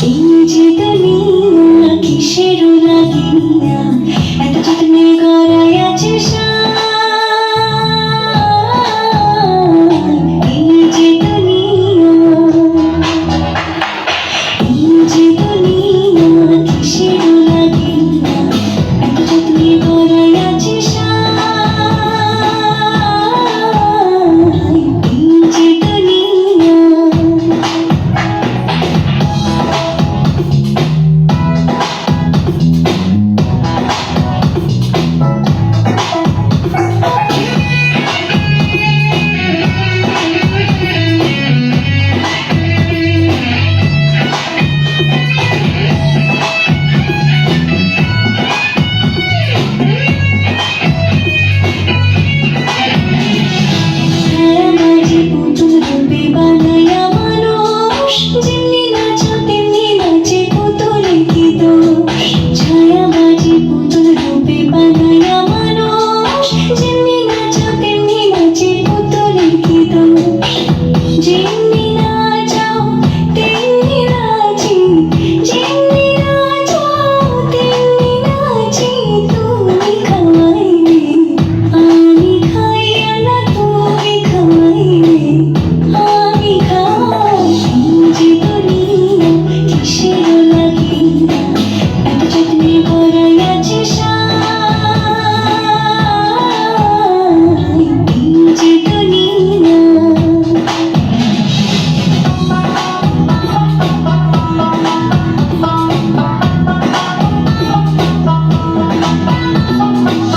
এই যে দুনিয়া কিসের লাগিয়া এত যত্নে গড়াই আছে এই যে দুনিয়া কিসের লাগিয়া এত যত্নে গড়াই আছে এই যে দুনিয়া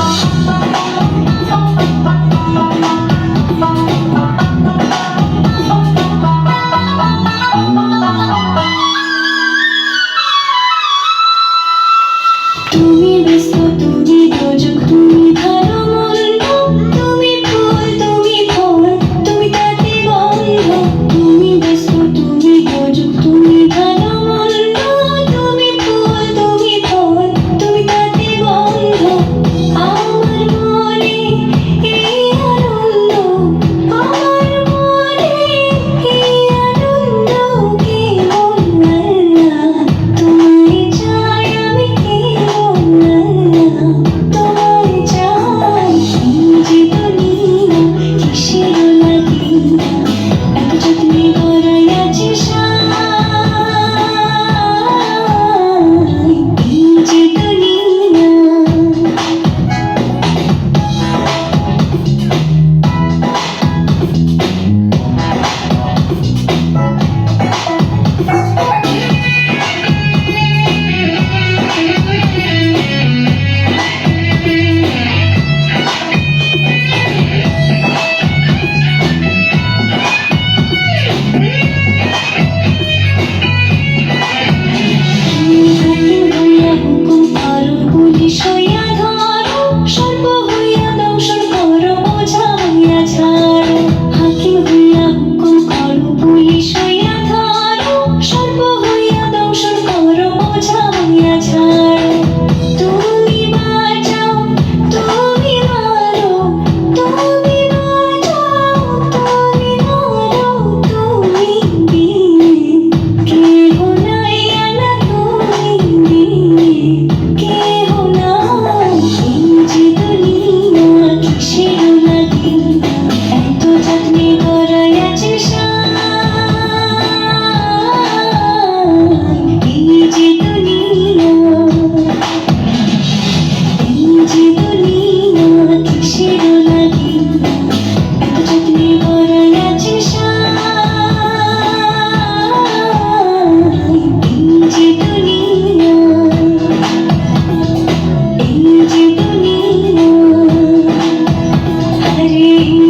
তুমি ব্যস্ত তুমি দোজক তুমি ভালো মন্দ তুমি ফুল তুমি ফল তুমি তাতে গন্ধ তুমি ব্যস্ত তুমি দোজক তুমি ভালো মন্দ তুমি ফুল তুমি ফল তুমি তাতে গন্ধ আমার মনে এই আনন্দ আমার মনে এই আনন্দ কে বললা তোমায় চাই আমি কে তোমায় চাই এই যে দুনিয়া কিসের লাগিয়া এত যত্নে গড়াই আছে এই যে দুনিয়া Hare